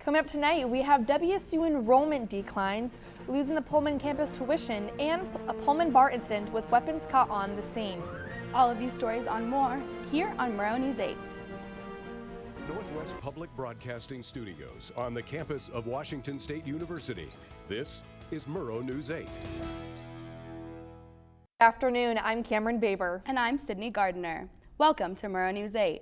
Coming up tonight, we have WSU enrollment declines, losing the Pullman campus tuition, and a Pullman bar incident with weapons caught on the scene. All of these stories and more here on Murrow News 8. Northwest Public Broadcasting Studios on the campus of Washington State University. This is Murrow News 8. Good afternoon, I'm Cameron Baber. And I'm Sydney Gardner. Welcome to Murrow News 8.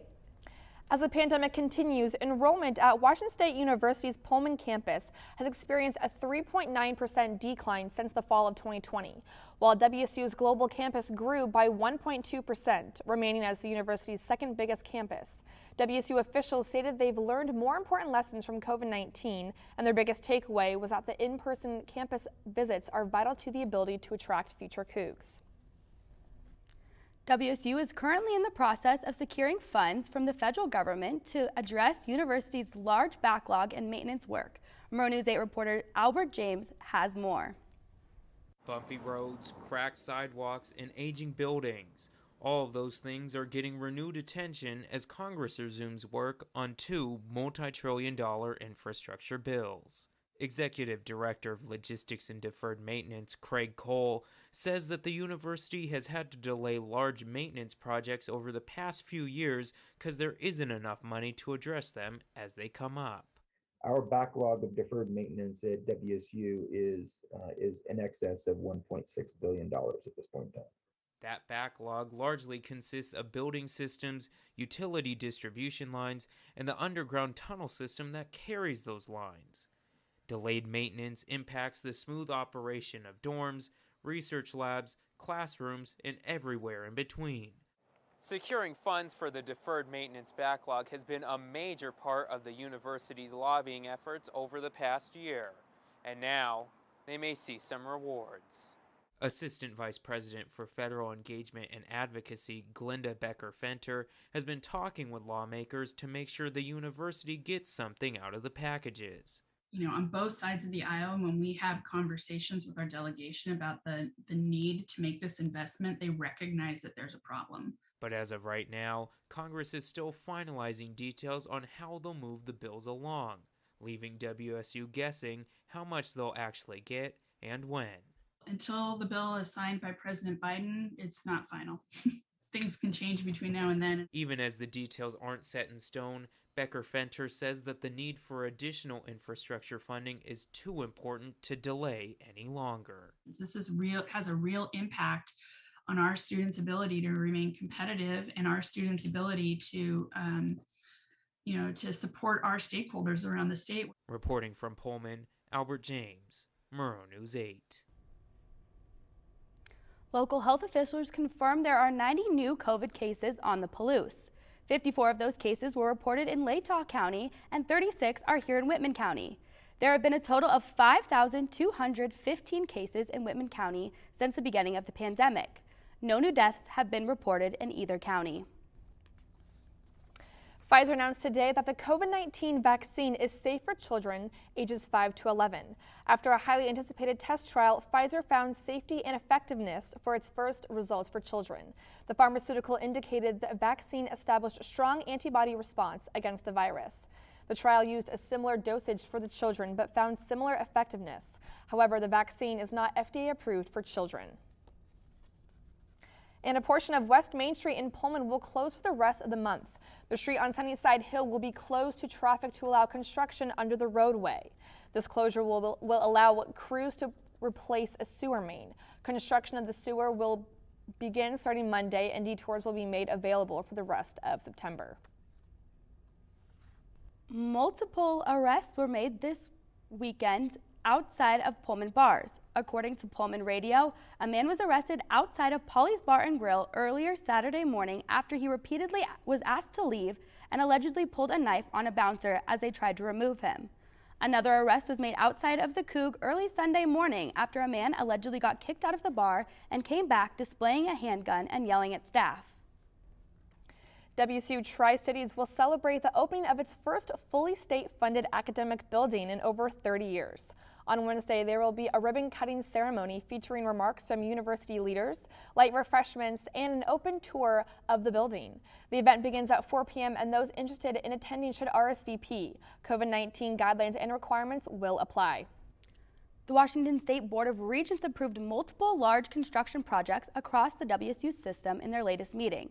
As the pandemic continues, enrollment at Washington State University's Pullman campus has experienced a 3.9% decline since the fall of 2020, while WSU's global campus grew by 1.2%, remaining as the university's second biggest campus. WSU officials stated they've learned more important lessons from COVID-19, and their biggest takeaway was that the in-person campus visits are vital to the ability to attract future Cougs. WSU is currently in the process of securing funds from the federal government to address university's large backlog in maintenance work. Murrow News 8 reporter Albert James has more. Bumpy roads, cracked sidewalks, and aging buildings. All of those things are getting renewed attention as Congress resumes work on two multi-trillion-dollar infrastructure bills. Executive Director of Logistics and Deferred Maintenance Craig Cole says that the university has had to delay large maintenance projects over the past few years because there isn't enough money to address them as they come up. Our backlog of deferred maintenance at WSU is in excess of $1.6 billion at this point in time. That backlog largely consists of building systems, utility distribution lines, and the underground tunnel system that carries those lines. Delayed maintenance impacts the smooth operation of dorms, research labs, classrooms, and everywhere in between. Securing funds for the deferred maintenance backlog has been a major part of the university's lobbying efforts over the past year, and now they may see some rewards. Assistant Vice President for Federal Engagement and Advocacy, Glenda Becker-Fenter, has been talking with lawmakers to make sure the university gets something out of the packages. On both sides of the aisle, when we have conversations with our delegation about the need to make this investment, they recognize that there's a problem. But as of right now, Congress is still finalizing details on how they'll move the bills along, leaving WSU guessing how much they'll actually get and when. Until the bill is signed by President Biden, it's not final. Things can change between now and then. Even as the details aren't set in stone, Becker-Fenter says that the need for additional infrastructure funding is too important to delay any longer. This has a real impact on our students' ability to remain competitive and our students' ability to support our stakeholders around the state. Reporting from Pullman, Albert James, Murrow News 8. Local health officials confirmed there are 90 new COVID cases on the Palouse. 54 of those cases were reported in Latah County and 36 are here in Whitman County. There have been a total of 5,215 cases in Whitman County since the beginning of the pandemic. No new deaths have been reported in either county. Pfizer announced today that the COVID-19 vaccine is safe for children ages 5 to 11. After a highly anticipated test trial, Pfizer found safety and effectiveness for its first results for children. The pharmaceutical indicated the vaccine established a strong antibody response against the virus. The trial used a similar dosage for the children but found similar effectiveness. However, the vaccine is not FDA approved for children. And a portion of West Main Street in Pullman will close for the rest of the month. The street on Sunnyside Hill will be closed to traffic to allow construction under the roadway. This closure will allow crews to replace a sewer main. Construction of the sewer will begin starting Monday, and detours will be made available for the rest of September. Multiple arrests were made this weekend outside of Pullman bars. According to Pullman Radio, a man was arrested outside of Polly's Bar and Grill earlier Saturday morning after he repeatedly was asked to leave and allegedly pulled a knife on a bouncer as they tried to remove him. Another arrest was made outside of the Coug early Sunday morning after a man allegedly got kicked out of the bar and came back displaying a handgun and yelling at staff. WSU Tri-Cities will celebrate the opening of its first fully state-funded academic building in over 30 years. On Wednesday, there will be a ribbon-cutting ceremony featuring remarks from university leaders, light refreshments, and an open tour of the building. The event begins at 4 p.m. and those interested in attending should RSVP. COVID-19 guidelines and requirements will apply. The Washington State Board of Regents approved multiple large construction projects across the WSU system in their latest meeting.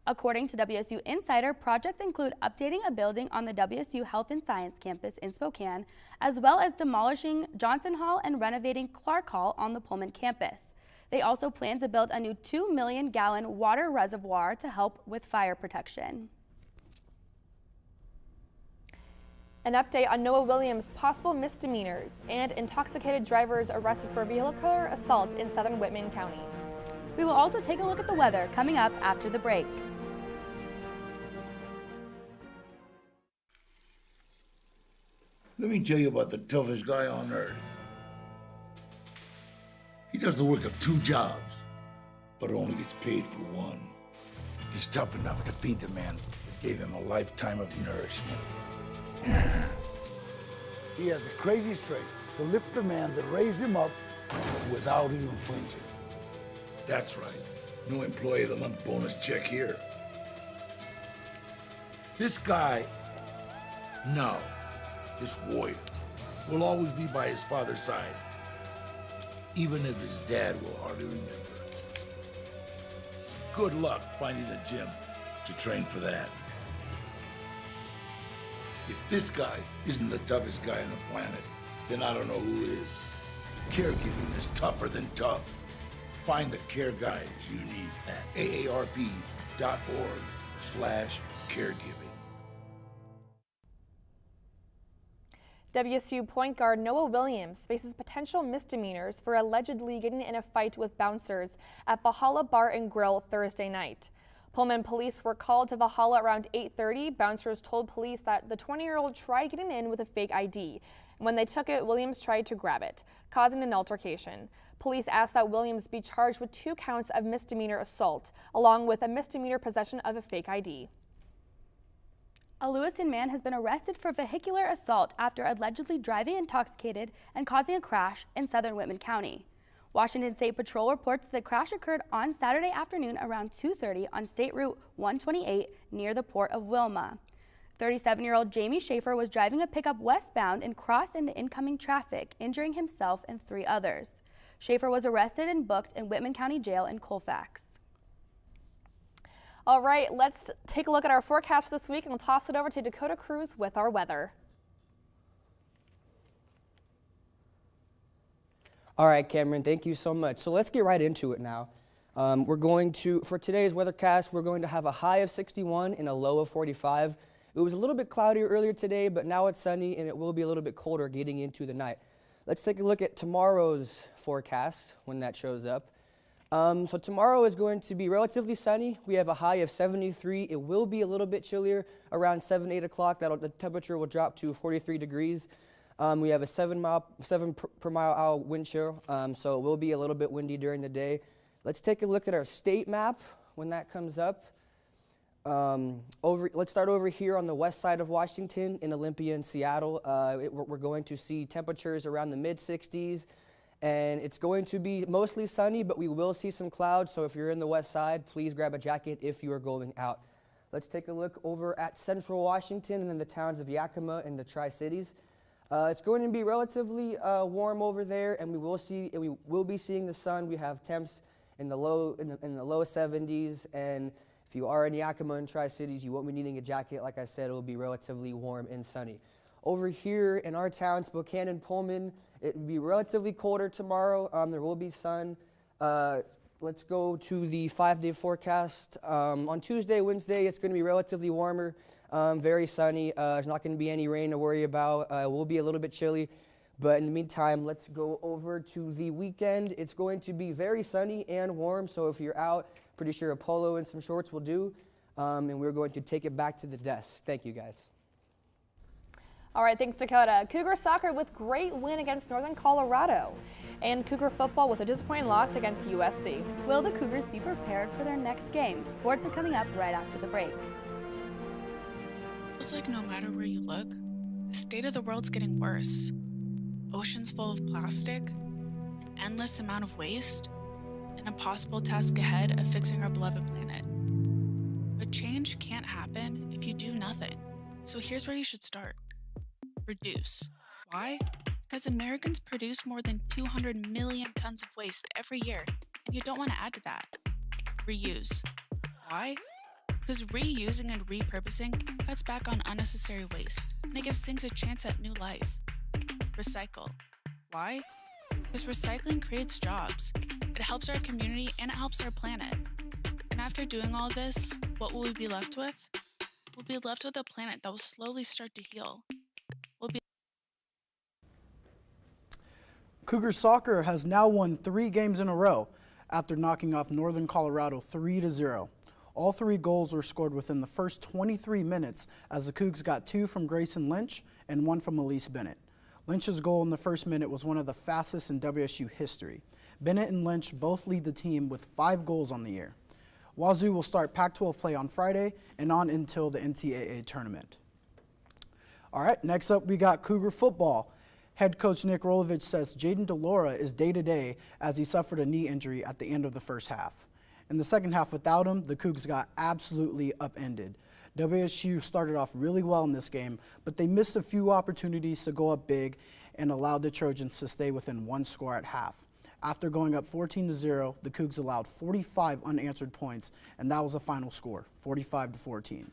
According to WSU Insider, projects include updating a building on the WSU Health and Science campus in Spokane, as well as demolishing Johnson Hall and renovating Clark Hall on the Pullman campus. They also plan to build a new 2 million-gallon water reservoir to help with fire protection. An update on Noah Williams' possible misdemeanors and intoxicated drivers arrested for vehicular assault in southern Whitman County. We will also take a look at the weather coming up after the break. Let me tell you about the toughest guy on earth. He does the work of 2 jobs, but only gets paid for one. He's tough enough to feed the man that gave him a lifetime of nourishment. He has the crazy strength to lift the man that raised him up without even flinching. That's right. No employee of the month bonus check here. This guy, no, this warrior, will always be by his father's side, even if his dad will hardly remember. Good luck finding a gym to train for that. If this guy isn't the toughest guy on the planet, then I don't know who is. Caregiving is tougher than tough. Find the care guides you need at aarp.org/caregiving. WSU point guard Noah Williams faces potential misdemeanors for allegedly getting in a fight with bouncers at Valhalla Bar and Grill Thursday night. Pullman police were called to Valhalla around 8:30. Bouncers told police that the 20-year-old tried getting in with a fake ID. When they took it, Williams tried to grab it, causing an altercation. Police asked that Williams be charged with 2 counts of misdemeanor assault, along with a misdemeanor possession of a fake ID. A Lewiston man has been arrested for vehicular assault after allegedly driving intoxicated and causing a crash in southern Whitman County. Washington State Patrol reports the crash occurred on Saturday afternoon around 2:30 on State Route 128 near the Port of Wilma. 37-year-old Jamie Schaefer was driving a pickup westbound and crossed into incoming traffic, injuring himself and 3 others. Schaefer was arrested and booked in Whitman County Jail in Colfax. All right, let's take a look at our forecast this week and we'll toss it over to Dakota Cruz with our weather. All right, Cameron, thank you so much. So let's get right into it now. For today's weathercast, we're going to have a high of 61 and a low of 45. It was a little bit cloudier earlier today, but now it's sunny and it will be a little bit colder getting into the night. Let's take a look at tomorrow's forecast when that shows up. So tomorrow is going to be relatively sunny. We have a high of 73. It will be a little bit chillier around 7, 8 o'clock. The temperature will drop to 43 degrees. We have a 7 per mile hour wind chill, so it will be a little bit windy during the day. Let's take a look at our state map when that comes up. Let's start over here on the west side of Washington in Olympia and Seattle. We're going to see temperatures around the mid-60s, and it's going to be mostly sunny, but we will see some clouds, so if you're in the west side, please grab a jacket if you are going out. Let's take a look over at central Washington and in the towns of Yakima and the Tri-Cities. It's going to be relatively warm over there, and we will be seeing the sun. We have temps in the low 70s, and if you are in Yakima and Tri-Cities, you won't be needing a jacket. Like I said, it will be relatively warm and sunny. Over here in our town, Spokane and Pullman, it will be relatively colder tomorrow. There will be sun. Let's go to the 5-day forecast. On Tuesday, Wednesday, it's going to be relatively warmer, very sunny. There's not going to be any rain to worry about. It will be a little bit chilly. But in the meantime, let's go over to the weekend. It's going to be very sunny and warm, so if you're out, pretty sure a polo and some shorts will do. And we're going to take it back to the desk. Thank you, guys. All right, thanks, Dakota. Cougar soccer with great win against Northern Colorado. And Cougar football with a disappointing loss against USC. Will the Cougars be prepared for their next game? Sports are coming up right after the break. It's like no matter where you look, the state of the world's getting worse. oceans full of plastic, an endless amount of waste, and a possible task ahead of fixing our beloved planet. But change can't happen if you do nothing. So here's where you should start. Reduce. Why? Because Americans produce more than 200 million tons of waste every year, and you don't want to add to that. Reuse. Why? Because reusing and repurposing cuts back on unnecessary waste, and it gives things a chance at new life. Recycle. Why? Because recycling creates jobs. It helps our community and it helps our planet. And after doing all this, what will we be left with? We'll be left with a planet that will slowly start to heal. Cougar soccer has now won 3 games in a row after knocking off Northern Colorado 3-0. All 3 goals were scored within the first 23 minutes as the Cougs got 2 from Grayson Lynch and 1 from Elise Bennett. Lynch's goal in the first minute was one of the fastest in WSU history. Bennett and Lynch both lead the team with 5 goals on the year. Wazoo will start Pac-12 play on Friday and on until the NCAA tournament. All right, next up we got Cougar football. Head coach Nick Rolovich says Jaden DeLora is day-to-day as he suffered a knee injury at the end of the first half. In the second half without him, the Cougs got absolutely upended. WSU started off really well in this game, but they missed a few opportunities to go up big and allowed the Trojans to stay within 1 score at half. After going up 14-0, the Cougs allowed 45 unanswered points, and that was the final score, 45-14.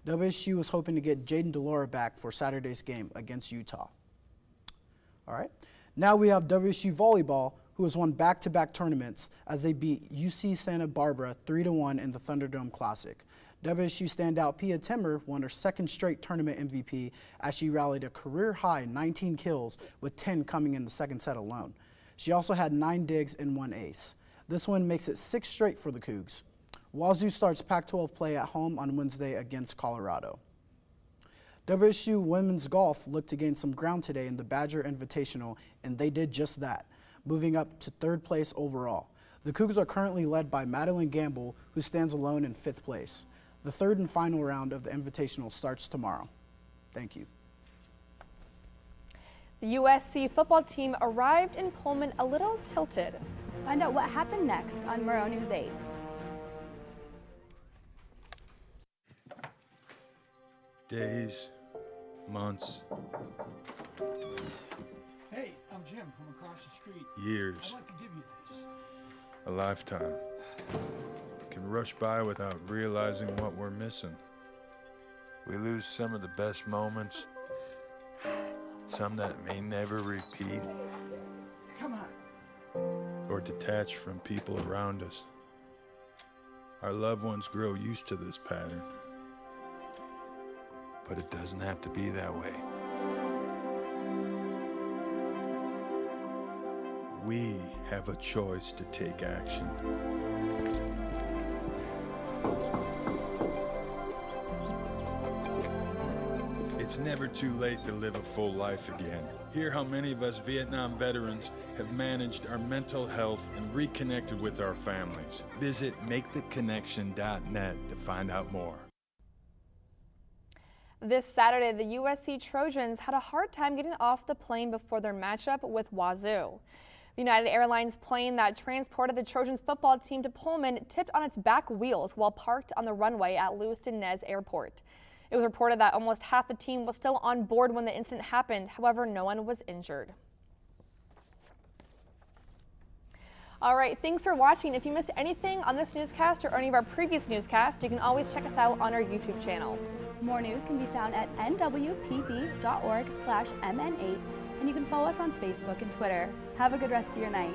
WSU was hoping to get Jaden DeLora back for Saturday's game against Utah. All right, now we have WSU volleyball, who has won back-to-back tournaments as they beat UC Santa Barbara 3-1 in the Thunderdome Classic. WSU standout Pia Timmer won her 2nd straight tournament MVP as she rallied a career-high 19 kills with 10 coming in the second set alone. She also had 9 digs and 1 ace. This win makes it 6 straight for the Cougs. Wazoo starts Pac-12 play at home on Wednesday against Colorado. WSU women's golf looked to gain some ground today in the Badger Invitational, and they did just that, moving up to 3rd place overall. The Cougs are currently led by Madeline Gamble, who stands alone in 5th place. The 3rd and final round of the Invitational starts tomorrow. Thank you. The USC football team arrived in Pullman a little tilted. Find out what happened next on Murrow News 8. Days, months, Hey, I'm Jim from across the street. years, I'd like to give you this. a lifetime can rush by without realizing what we're missing. We lose some of the best moments, some that may never repeat, Come on. or detach from people around us. Our loved ones grow used to this pattern, but it doesn't have to be that way. We have a choice to take action. It's never too late to live a full life again. Hear how many of us Vietnam veterans have managed our mental health and reconnected with our families. Visit maketheconnection.net to find out more. This Saturday, the USC Trojans had a hard time getting off the plane before their matchup with Wazoo. The United Airlines plane that transported the Trojans football team to Pullman tipped on its back wheels while parked on the runway at Lewiston Nez Airport. It was reported that almost half the team was still on board when the incident happened. However, no one was injured. All right, thanks for watching. If you missed anything on this newscast or any of our previous newscasts, you can always check us out on our YouTube channel. More news can be found at nwpb.org/mn8, and you can follow us on Facebook and Twitter. Have a good rest of your night.